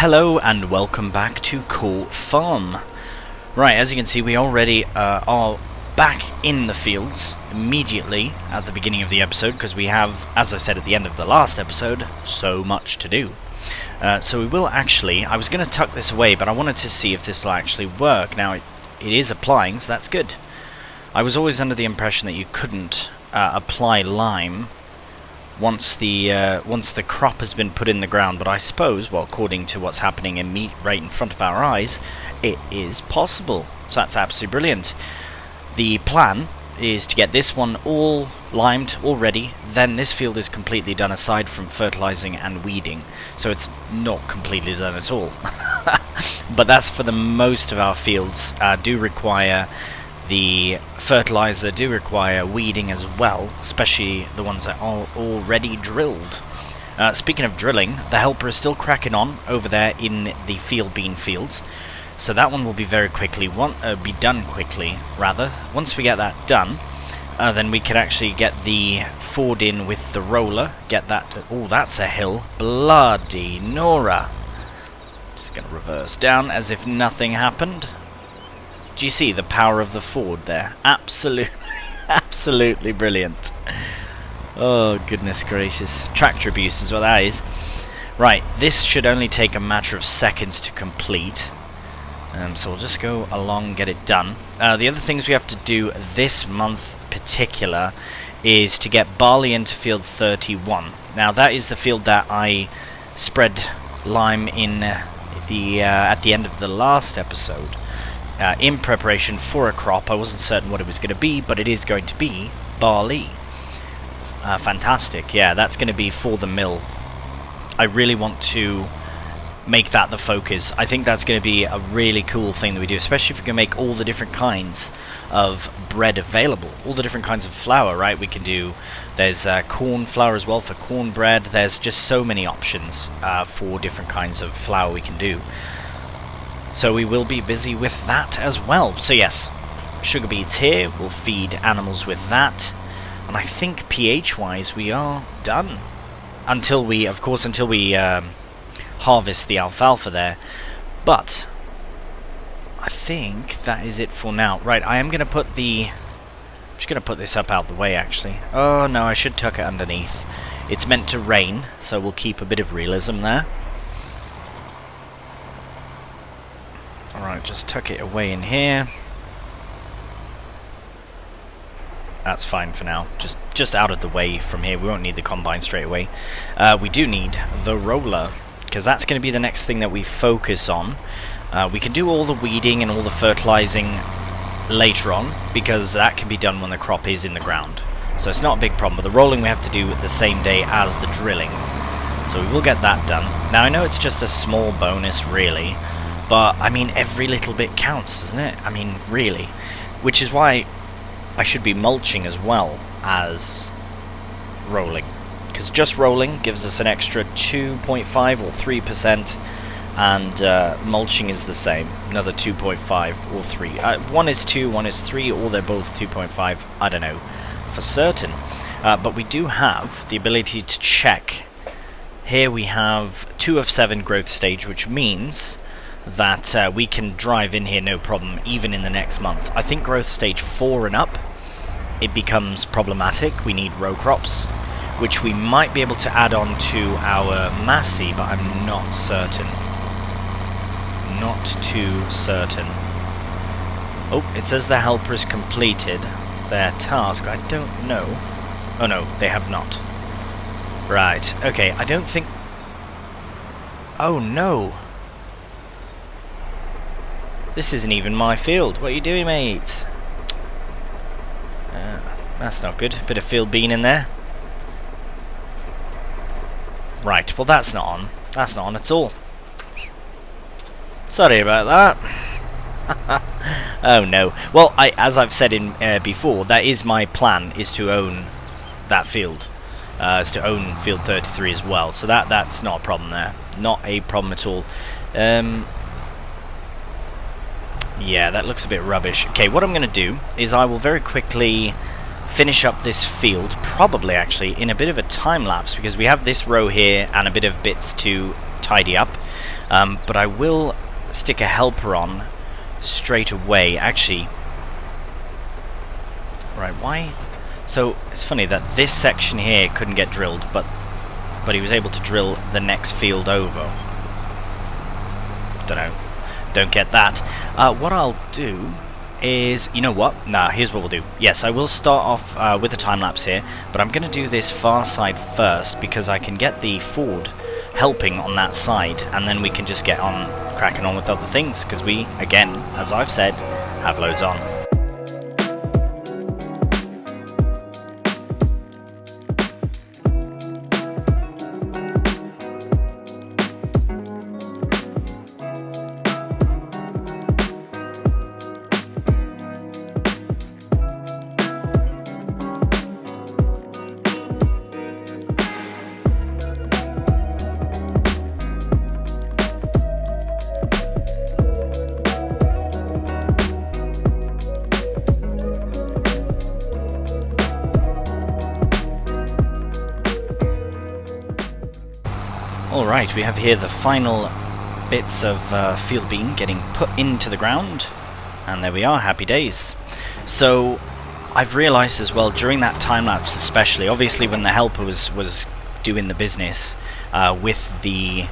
Hello and welcome back to Court Farm. Right, as you can see, we already are back in the fields immediately at the beginning of the episode because we have, as I said at the end of the last episode, so much to do. So we will actually, I was going to tuck this away, but I wanted to see if this will actually work. Now, it is applying, so that's good. I was always under the impression that you couldn't apply lime once the crop has been put in the ground, but I suppose, well, according to what's happening in meat right in front of our eyes, it is possible. So that's absolutely brilliant. The plan is to get this one all limed, all ready, then this field is completely done aside from fertilizing and weeding, so it's not completely done at all. But that's for the most of our fields do require the fertilizer, do require weeding as well, especially the ones that are already drilled. Speaking of drilling, the helper is still cracking on over there in the field bean fields, so that one will be very quickly, be done quickly, rather. Once we get that done, then we can actually get the ford in with the roller, get that, oh, that's a hill, bloody Nora. Just gonna reverse down as if nothing happened. Do you see the power of the ford there? Absolutely, absolutely brilliant. Oh, goodness gracious. Tractor abuse is what that is. Right, this should only take a matter of seconds to complete. So we'll just go along, get it done. The other things we have to do this month particular is to get barley into field 31. Now, that is the field that I spread lime in at the end of the last episode. In preparation for a crop. I wasn't certain what it was going to be, but it is going to be barley. Fantastic. Yeah, that's going to be for the mill. I really want to make that the focus. I think that's going to be a really cool thing that we do, especially if we can make all the different kinds of bread available, all the different kinds of flour, right? We can do, there's corn flour as well for cornbread. There's just so many options for different kinds of flour we can do. So we will be busy with that as well. So yes, sugar beets here, we'll feed animals with that. And I think pH-wise we are done. Until we, of course, harvest the alfalfa there. But I think that is it for now. Right, I am going to put I'm just going to put this up out the way actually. Oh no, I should tuck it underneath. It's meant to rain, so we'll keep a bit of realism there. Alright, just tuck it away in here. That's fine for now. Just out of the way from here. We won't need the combine straight away. We do need the roller, because that's going to be the next thing that we focus on. We can do all the weeding and all the fertilizing later on, because that can be done when the crop is in the ground. So it's not a big problem, but the rolling we have to do the same day as the drilling. So we will get that done. Now I know it's just a small bonus really, but, I mean, every little bit counts, doesn't it? I mean, really. Which is why I should be mulching as well as rolling. Because just rolling gives us an extra 2.5 or 3%, and mulching is the same. Another 2.5 or 3. One is 2, one is 3, or they're both 2.5. I don't know for certain. But we do have the ability to check. Here we have 2 of 7 growth stage, which means that we can drive in here no problem even in the next month. I think growth stage 4 and up, it becomes problematic. We need row crops, which we might be able to add on to our Massey, but I'm not certain. Not too certain. Oh, it says the helper has completed their task. I don't know. Oh no, they have not. Right, okay, I don't think... Oh no! This isn't even my field. What are you doing, mate? That's not good. Bit of field bean in there. Right, well that's not on. That's not on at all. Sorry about that. Oh no. Well, as I've said in before, that is my plan, is to own that field. Is to own field 33 as well. So that's not a problem there. Not a problem at all. Yeah, that looks a bit rubbish. Okay, what I'm going to do is I will very quickly finish up this field, probably actually in a bit of a time lapse, because we have this row here and a bit of bits to tidy up. But I will stick a helper on straight away. Actually, right, why? So it's funny that this section here couldn't get drilled, but he was able to drill the next field over. Don't know. Don't get that. What I'll do is, you know what? Nah, here's what we'll do. Yes, I will start off with a time-lapse here, but I'm going to do this far side first because I can get the Ford helping on that side, and then we can just get on cracking on with other things, because we, again, as I've said, have loads on. Alright, we have here the final bits of field bean getting put into the ground, and there we are, happy days. So I've realised as well during that time lapse, especially obviously when the helper was doing the business with the...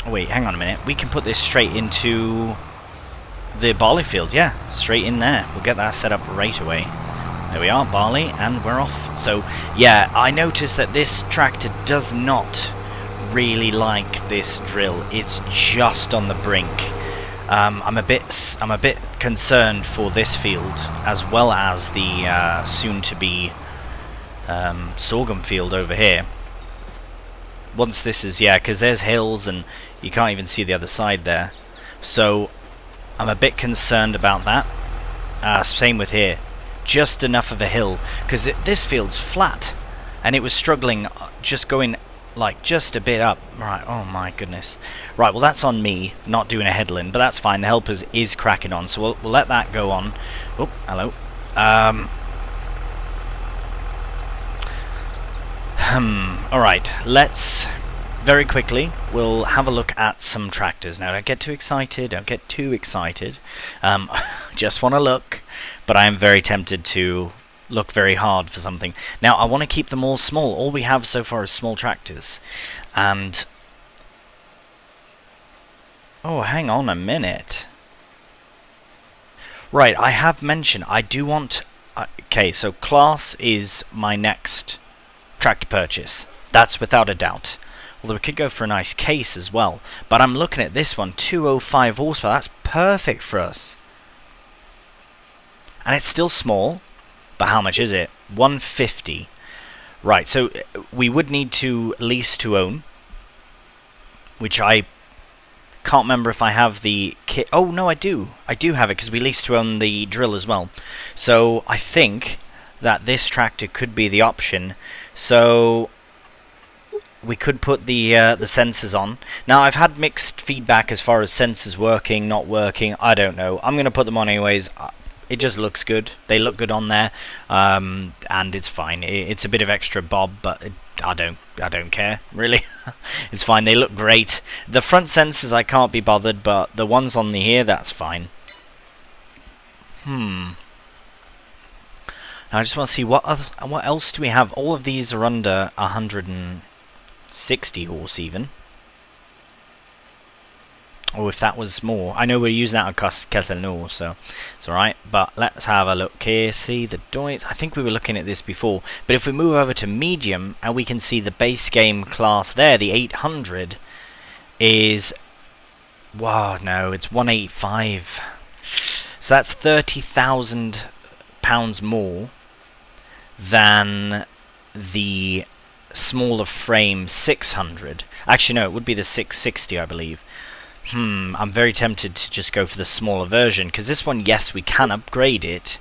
Wait, hang on a minute, we can put this straight into the barley field, yeah, straight in there. We'll get that set up right away. There we are, barley, and we're off. So yeah, I noticed that this tractor does not really like this drill. It's just on the brink. I'm a bit concerned for this field as well as the soon-to-be sorghum field over here. Once this is, yeah, because there's hills and you can't even see the other side there. So I'm a bit concerned about that. Same with here. Just enough of a hill, because this field's flat and it was struggling just going like just a bit up. Right, oh my goodness. Right, well that's on me not doing a headland, but that's fine. The helpers is cracking on, so we'll let that go on. Oh, hello. Alright, let's very quickly we'll have a look at some tractors. Now don't get too excited, just want to look, but I am very tempted to look very hard for something. Now I want to keep them all small. All we have so far is small tractors. And oh, hang on a minute. Right, I have mentioned I do want okay, so class is my next tractor purchase. That's without a doubt. Although we could go for a nice case as well. But I'm looking at this one, 205 horsepower. That's perfect for us. And it's still small. But how much is it? 150. Right, so we would need to lease to own, which I can't remember if I have the kit. Oh, no, I do. I do have it because we lease to own the drill as well. So I think that this tractor could be the option. So we could put the sensors on. Now, I've had mixed feedback as far as sensors working, not working. I don't know. I'm going to put them on anyways. It just looks good. They look good on there, and it's fine. It's a bit of extra bob, but I don't care really. It's fine. They look great. The front sensors I can't be bothered, but the ones on the here, that's fine. Now I just want to see what else do we have. All of these are under 160 horse even. Or if that was more. I know we're using that on Castelnau, so it's alright. But let's have a look here. See the doits. I think we were looking at this before. But if we move over to medium, and we can see the base game class there, the 800 is... wow, no, it's 185. So that's £30,000 more than the smaller frame 600. Actually, no, it would be the 660, I believe. I'm very tempted to just go for the smaller version, because this one, yes, we can upgrade it,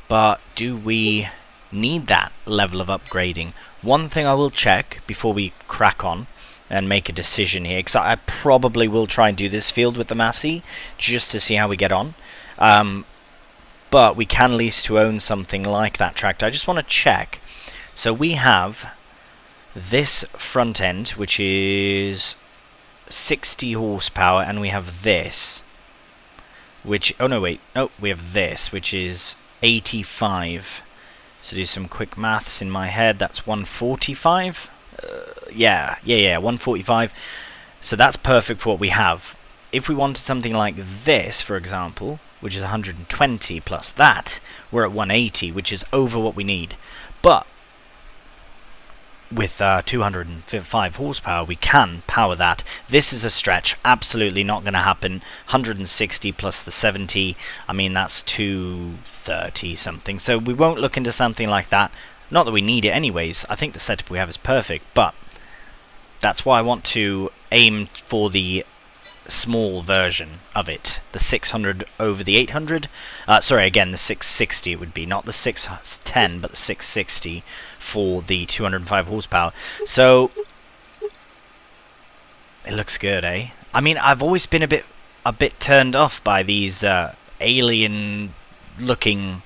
but do we need that level of upgrading? One thing I will check before we crack on and make a decision here, because I probably will try and do this field with the Massey, just to see how we get on. But we can lease to own something like that tractor. I just want to check. So we have this front end, which is 60 horsepower, and we have this, which, oh no, wait, oh, we have this, which is 85. So do some quick maths in my head. That's 145. Yeah, 145. So that's perfect for what we have. If we wanted something like this, for example, which is 120 plus that, we're at 180, which is over what we need. But with 205 horsepower, we can power that. This is a stretch, absolutely not going to happen. 160 plus the 70, I mean, that's 230 something. So we won't look into something like that. Not that we need it anyways. I think the setup we have is perfect, but that's why I want to aim for the small version of it, the 600 over the 800. Sorry, again, the 660 it would be, not the 610, but the 660 for the 205 horsepower. So it looks good, eh? I mean, I've always been a bit turned off by these alien-looking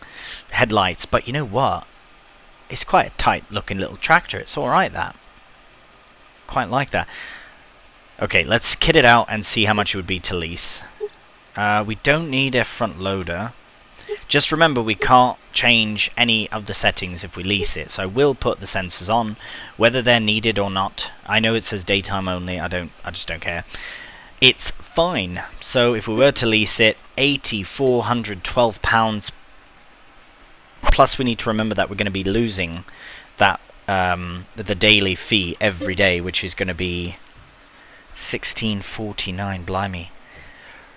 headlights, but you know what? It's quite a tight-looking little tractor. It's all right, that. Quite like that. Okay, let's kit it out and see how much it would be to lease. We don't need a front loader. Just remember, we can't change any of the settings if we lease it. So I will put the sensors on, whether they're needed or not. I know it says daytime only. I just don't care. It's fine. So if we were to lease it, £8,412. Plus, we need to remember that we're going to be losing that the daily fee every day, which is going to be $16.49, blimey.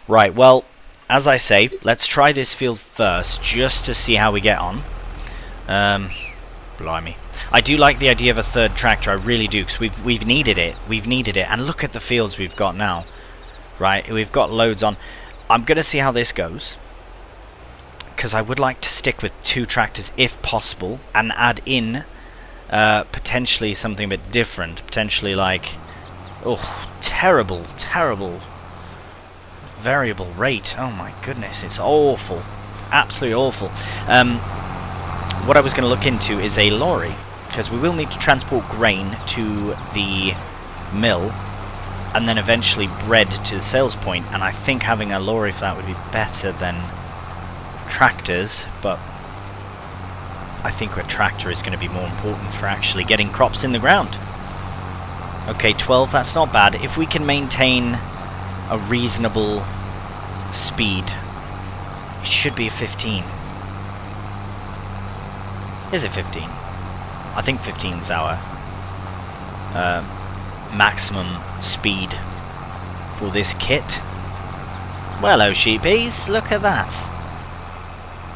Right, well, as I say, let's try this field first, just to see how we get on. Blimey. I do like the idea of a third tractor, I really do, because we've needed it. We've needed it, and look at the fields we've got now. Right, we've got loads on. I'm going to see how this goes, because I would like to stick with 2 tractors if possible, and add in potentially something a bit different. Potentially like... oh, terrible variable rate. Oh my goodness, it's awful. Absolutely awful. What I was going to look into is a lorry, because we will need to transport grain to the mill and then eventually bread to the sales point, and I think having a lorry for that would be better than tractors, but I think a tractor is going to be more important for actually getting crops in the ground. Okay, 12, that's not bad. If we can maintain a reasonable speed, it should be a 15. Is it 15? I think 15 is our maximum speed for this kit. Well, oh sheepies, look at that.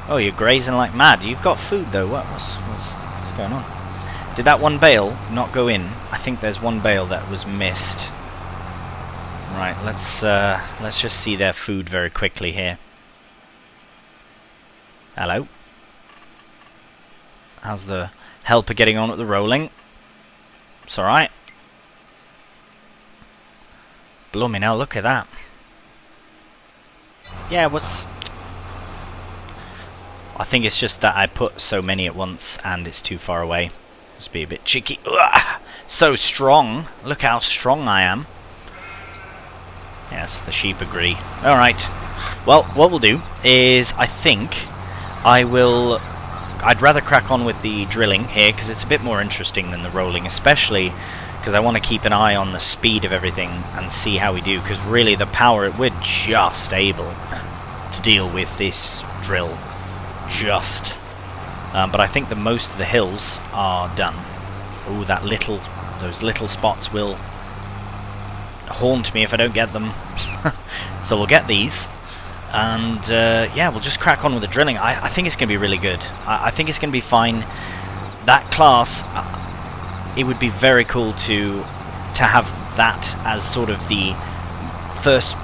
Oh, you're grazing like mad. You've got food though. What's going on? Did that one bale not go in? I think there's one bale that was missed. Right, let's just see their food very quickly here. Hello. How's the helper getting on at the rolling? It's alright. Blummy now, look at that. Yeah, I think it's just that I put so many at once and it's too far away. Just be a bit cheeky. Ugh, so strong. Look how strong I am. Yes, the sheep agree. Alright. Well, what we'll do is, I think I'd rather crack on with the drilling here, because it's a bit more interesting than the rolling, especially because I want to keep an eye on the speed of everything and see how we do, because really the power, we're just able to deal with this drill. Just. But I think the most of the hills are done. Ooh, those little spots will haunt me if I don't get them. So we'll get these. And yeah, we'll just crack on with the drilling. I think it's going to be really good. I think it's going to be fine. That class, it would be very cool to have that as sort of the first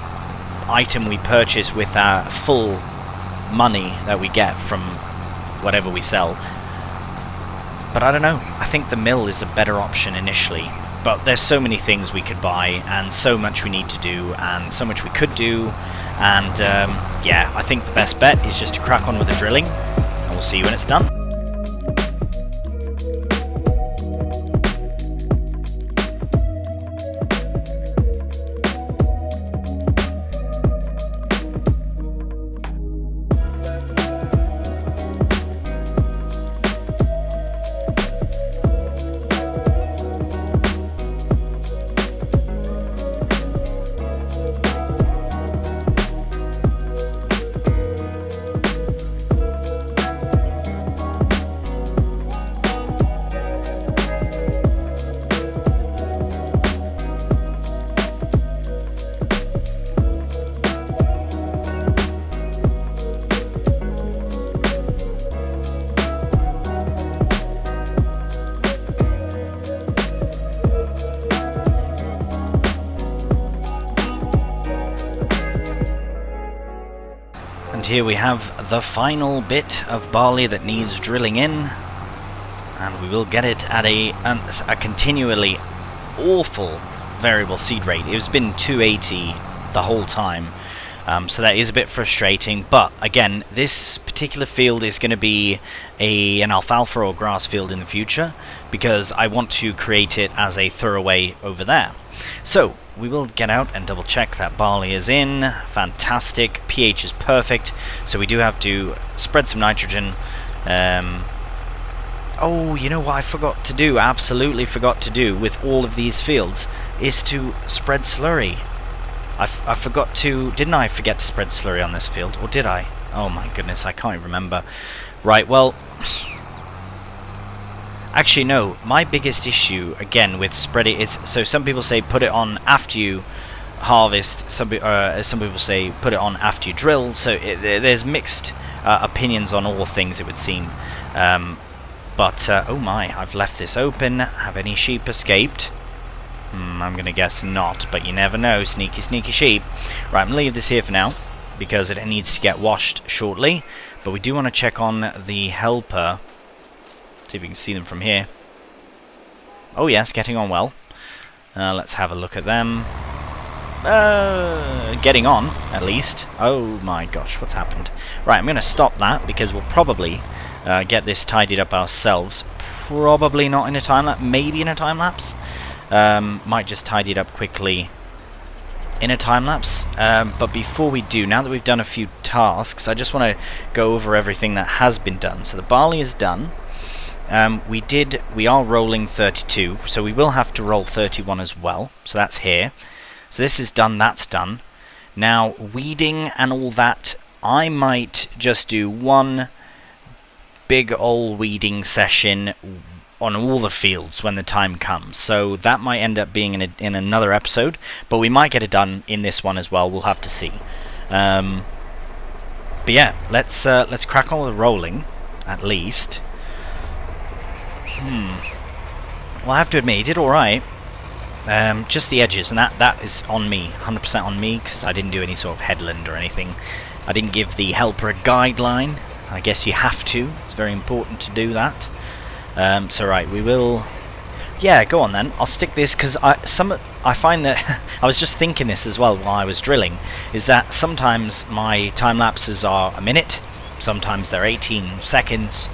item we purchase with our full money that we get from whatever we sell. But I don't know. I think the mill is a better option initially. But there's so many things we could buy, and so much we need to do, and so much we could do. And yeah, I think the best bet is just to crack on with the drilling, and we'll see you when it's done. here we have the final bit of barley that needs drilling in, and we will get it at a continually awful variable seed rate. It's been 280 the whole time, so that is a bit frustrating, but again, this particular field is going to be an alfalfa or grass field in the future, because I want to create it as a throwaway over there. So we will get out and double check that barley is in. Fantastic, pH is perfect, so we do have to spread some nitrogen. Oh, you know what I forgot to do, absolutely forgot to do with all of these fields, is to spread slurry. I forgot to, didn't I forget to spread slurry on this field, or did I? Oh my goodness, I can't remember. Right, well, actually no, my biggest issue, again, with spreading, is, so some people say put it on after you harvest, some people say put it on after you drill, so there's mixed opinions on all things, it would seem. But, oh my, I've left this open. Have any sheep escaped? I'm going to guess not, but you never know. Sneaky, sneaky sheep. Right, I'm going to leave this here for now, because it needs to get washed shortly. But we do want to check on the helper. See if we can see them from here. Oh yes, getting on well. Let's have a look at them. Getting on, at least. Oh my gosh, what's happened? Right, I'm going to stop that, because we'll probably get this tidied up ourselves. Probably not in a time lapse, maybe in a time lapse. Might just tidy it up quickly in a time lapse. But before we do, now that we've done a few tasks, I just want to go over everything that has been done. So the barley is done. We are rolling 32, so we will have to roll 31 as well. So that's here. So this is done, that's done. Now, weeding and all that, I might just do one big old weeding session on all the fields when the time comes. So that might end up being in another episode, but we might get it done in this one as well. We'll have to see. But yeah, let's crack on with the rolling, at least. Well, I have to admit, he did all right. Just the edges, and that is on me, 100% on me, because I didn't do any sort of headland or anything. I didn't give the helper a guideline. I guess you have to. It's very important to do that. So right, we will. Yeah, go on then. I'll stick this, because I find that I was just thinking this as well while I was drilling, is that sometimes my time lapses are a minute, sometimes they're 18 seconds.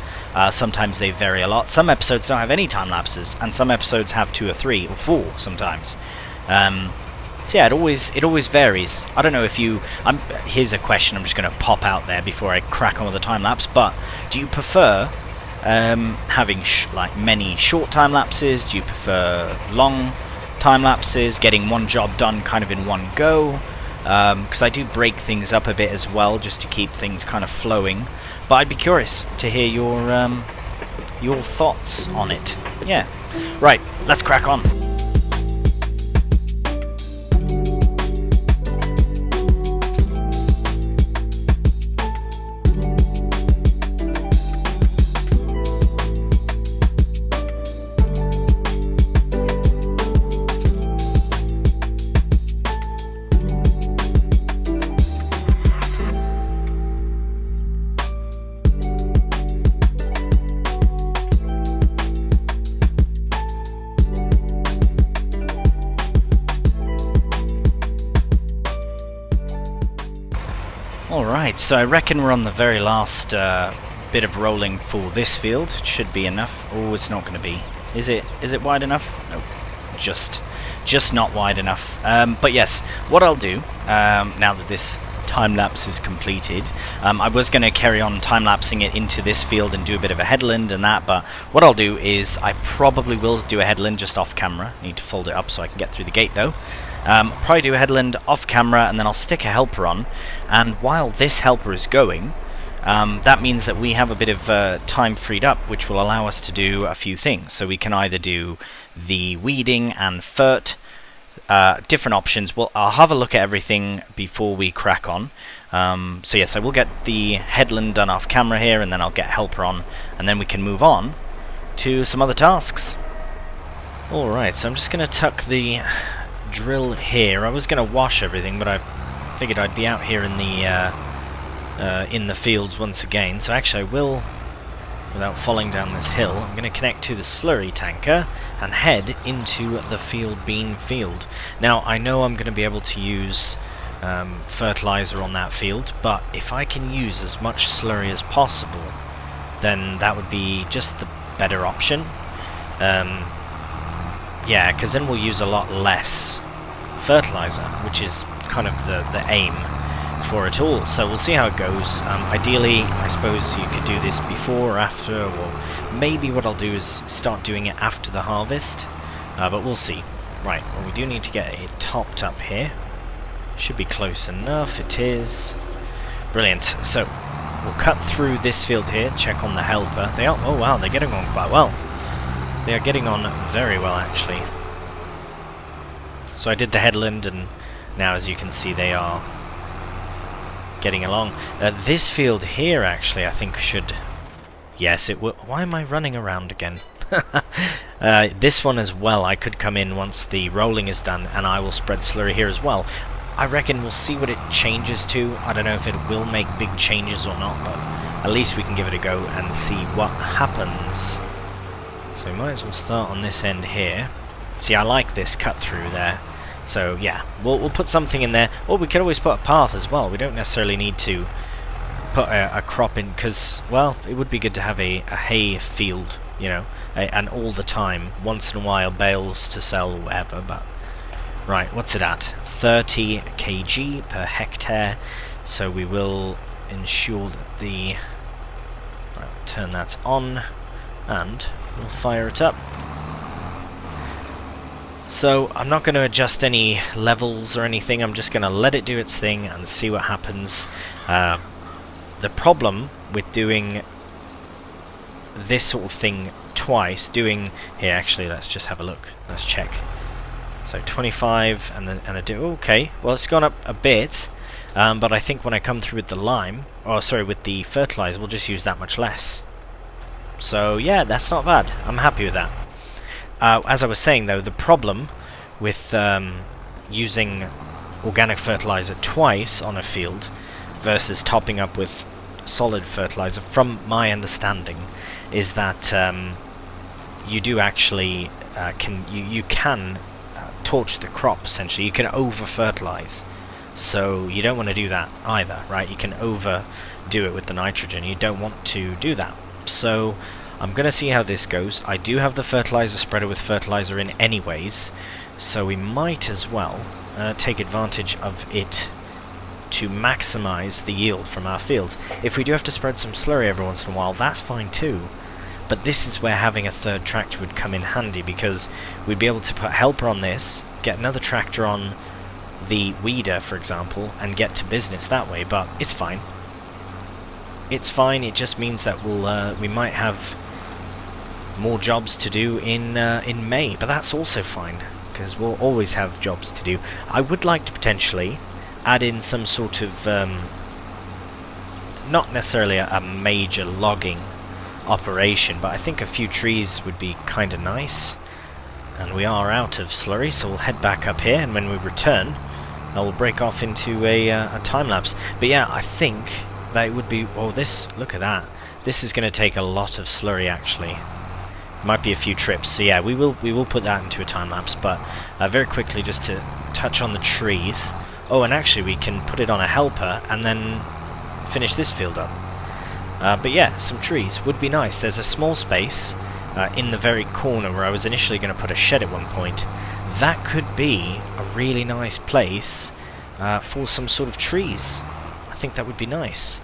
Sometimes they vary a lot. Some episodes don't have any time lapses, and some episodes have 2 or 3 or 4 sometimes. So yeah, it always varies. I don't know if you. Here's a question I'm just going to pop out there before I crack on with the time lapse. But do you prefer having like many short time lapses? Do you prefer long time lapses? Getting one job done kind of in one go? Because I do break things up a bit as well, just to keep things kind of flowing. But I'd be curious to hear your thoughts on it. Yeah. Right, let's crack on. Alright, so I reckon we're on the very last bit of rolling for this field. It should be enough. Oh, it's not going to be. Is it wide enough? No, just not wide enough. But yes, what I'll do, now that this time-lapse is completed, I was going to carry on time-lapsing it into this field and do a bit of a headland and that, but what I'll do is I probably will do a headland just off camera. Need to fold it up so I can get through the gate though. I'll probably do a headland off camera, and then I'll stick a helper on, and while this helper is going, that means that we have a bit of time freed up, which will allow us to do a few things. So we can either do the weeding and fert, different options. I'll have a look at everything before we crack on. So yes, I will get the headland done off camera here, and then I'll get helper on, and then we can move on to some other tasks. Alright, so I'm just going to tuck the drill here. I was going to wash everything, but I figured I'd be out here in the in the fields once again. So actually I will, without falling down this hill, I'm going to connect to the slurry tanker and head into the field bean field. Now I know I'm going to be able to use fertilizer on that field, but if I can use as much slurry as possible, then that would be just the better option. Yeah, because then we'll use a lot less fertilizer, which is kind of the aim for it all. So we'll see how it goes. Ideally, I suppose you could do this before or after, or maybe what I'll do is start doing it after the harvest, but we'll see. Right, well, we do need to get it topped up here. Should be close enough. It is. Brilliant. So we'll cut through this field here, check on the helper. They are, oh wow, they're getting on quite well. They are getting on very well, actually. So I did the headland, and now, as you can see, they are getting along. This field here, actually, I think should... Yes, it will... Why am I running around again? This one as well, I could come in once the rolling is done, and I will spread slurry here as well. I reckon we'll see what it changes to. I don't know if it will make big changes or not, but at least we can give it a go and see what happens. So we might as well start on this end here. See, I like this cut through there. So yeah, we'll put something in there. Or we could always put a path as well. We don't necessarily need to put a crop in, because, well, it would be good to have a hay field, you know, and all the time. Once in a while, bales to sell or whatever, but... Right, what's it at? 30 kg per hectare. So we will ensure that the... Right, turn that on, and we'll fire it up. So I'm not going to adjust any levels or anything. I'm just going to let it do its thing and see what happens. The problem with doing this sort of thing twice, here actually, let's just have a look. Let's check. So 25 and a do. Okay, well, it's gone up a bit, but I think when I come through with the lime, or sorry, with the fertilizer, we'll just use that much less. So yeah, that's not bad. I'm happy with that. As I was saying, though, the problem with using organic fertilizer twice on a field versus topping up with solid fertilizer, from my understanding, is that you do actually you can torch the crop, essentially. You can over-fertilize. So you don't want to do that either, right? You can overdo it with the nitrogen. You don't want to do that. So I'm going to see how this goes. I do have the fertilizer spreader with fertilizer in anyways, so we might as well take advantage of it to maximize the yield from our fields. If we do have to spread some slurry every once in a while, that's fine too. But this is where having a third tractor would come in handy, because we'd be able to put helper on this, get another tractor on the weeder, for example, and get to business that way. But it's fine. It's fine. It just means that we might have more jobs to do in May, but that's also fine, because we'll always have jobs to do. I would like to potentially add in some sort of not necessarily a major logging operation, but I think a few trees would be kind of nice. And we are out of slurry, so we'll head back up here, and when we return, I will break off into a time lapse. But yeah, I think that it would be... Oh, this, look at that. This is going to take a lot of slurry, actually. Might be a few trips. So yeah, we will put that into a time lapse. But very quickly, just to touch on the trees. Oh, and actually, we can put it on a helper and then finish this field up. But yeah, some trees would be nice. There's a small space in the very corner where I was initially going to put a shed at one point. That could be a really nice place for some sort of trees. I think that would be nice.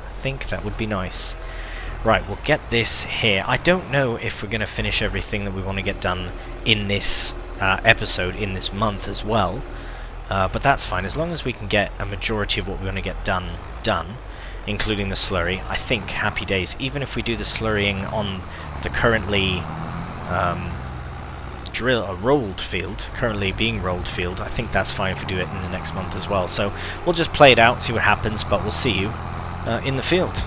Right, we'll get this here. I don't know if we're going to finish everything that we want to get done in this episode, in this month as well. But that's fine, as long as we can get a majority of what we want to get done, including the slurry. I think happy days. Even if we do the slurrying on the currently currently being rolled field, I think that's fine if we do it in the next month as well. So we'll just play it out, see what happens, but we'll see you in the field.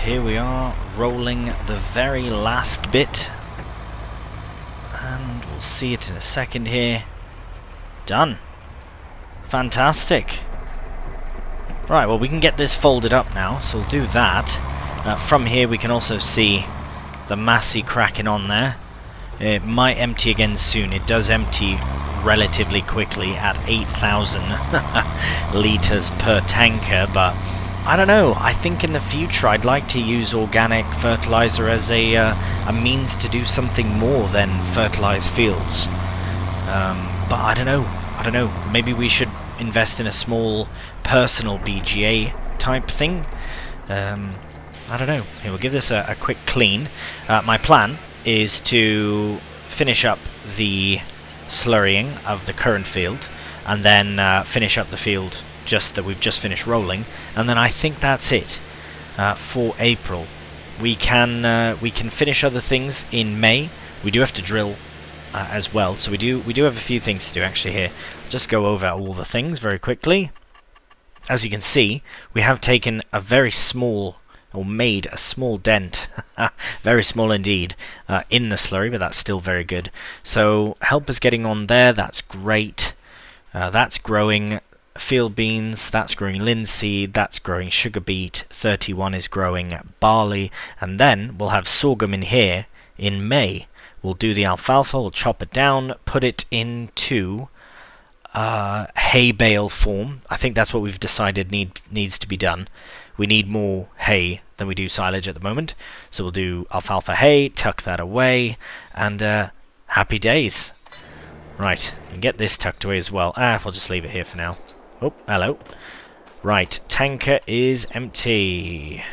here we are, rolling the very last bit. And we'll see it in a second here. Done. Fantastic. Right, well we can get this folded up now, so we'll do that. From here we can also see the Massey cracking on there. It might empty again soon. It does empty relatively quickly at 8,000 litres per tanker, but I don't know. I think in the future I'd like to use organic fertilizer as a means to do something more than fertilize fields. But I don't know. Maybe we should invest in a small personal BGA type thing. I don't know. Here, we'll give this a quick clean. My plan is to finish up the slurrying of the current field, and then finish up the field just that we've just finished rolling, and then I think that's it for April. We can finish other things in May. We do have to drill as well, so we do have a few things to do actually here. I'll just go over all the things very quickly. As you can see, we have taken a very small, or made a small dent, very small indeed, in the slurry, but that's still very good. So help is getting on there, that's great. That's growing field beans, that's growing linseed, that's growing sugar beet, 31 is growing barley, and then we'll have sorghum in here in May. We'll do the alfalfa, we'll chop it down, put it into hay bale form. I think that's what we've decided needs to be done. We need more hay than we do silage at the moment, so we'll do alfalfa hay, tuck that away, and happy days. Right, and get this tucked away as well. We'll just leave it here for now. Oh, hello. Right, tanker is empty.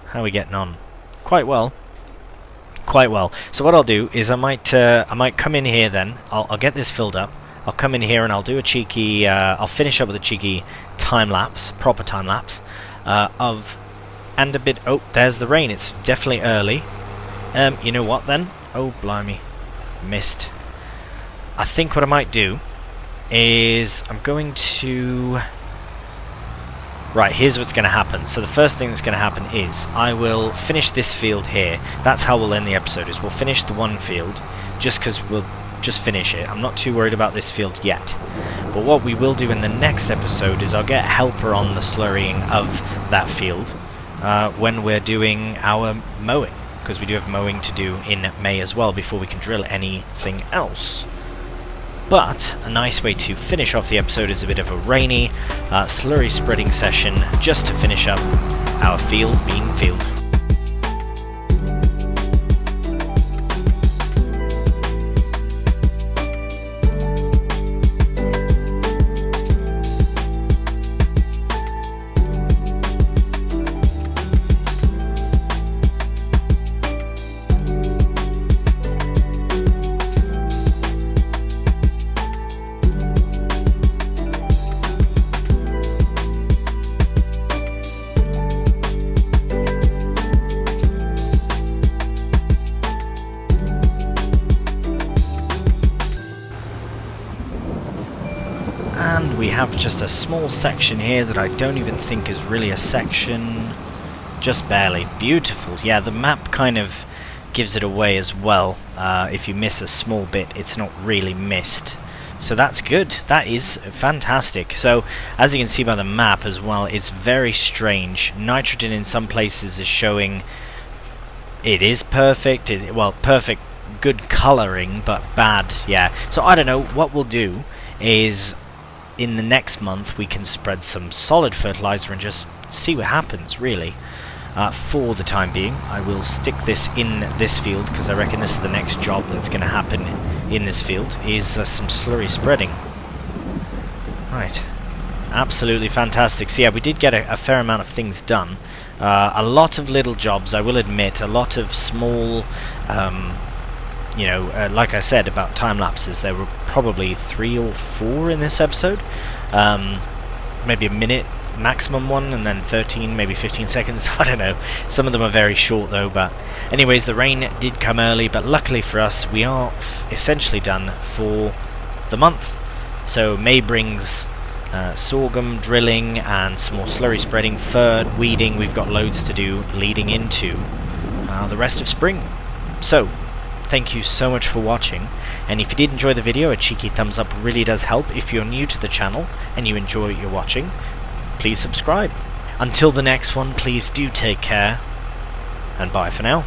How are we getting on? Quite well. Quite well. So what I'll do is I might come in here then. I'll get this filled up. I'll come in here and I'll do a cheeky. I'll finish up with a cheeky time lapse, proper time lapse, and a bit. Oh, there's the rain. It's definitely early. You know what then? Oh, blimey, missed. I think what I might do is I'm going to. Right, here's what's going to happen. So the first thing that's going to happen is I will finish this field here. That's how we'll end the episode, is we'll finish the one field, just because we'll just finish it. I'm not too worried about this field yet. But what we will do in the next episode is I'll get helper on the slurrying of that field when we're doing our mowing, because we do have mowing to do in May as well before we can drill anything else. But a nice way to finish off the episode is a bit of a rainy slurry spreading session just to finish up our bean field. And we have just a small section here that I don't even think is really a section, just barely. Beautiful. Yeah, the map kind of gives it away as well. If you miss a small bit, it's not really missed. So that's good. That is fantastic. So, as you can see by the map as well, it's very strange. Nitrogen in some places is showing it is perfect. Well, perfect, good colouring, but bad, yeah. So I don't know. What we'll do is in the next month we can spread some solid fertilizer and just see what happens, really. For the time being, I will stick this in this field because I reckon this is the next job that's going to happen in this field, is some slurry spreading. Right, absolutely fantastic. So yeah, we did get a fair amount of things done. A lot of little jobs, I will admit, a lot of small you know, like I said about time lapses, there were probably 3 or 4 in this episode. Maybe a minute maximum one, and then 13, maybe 15 seconds, I don't know. Some of them are very short though, but anyways, the rain did come early, but luckily for us, we are essentially done for the month. So May brings sorghum drilling and some more slurry spreading, fern weeding. We've got loads to do leading into the rest of spring. So, thank you so much for watching, and if you did enjoy the video, a cheeky thumbs up really does help. If you're new to the channel and you enjoy what you're watching, please subscribe. Until the next one, please do take care, and bye for now.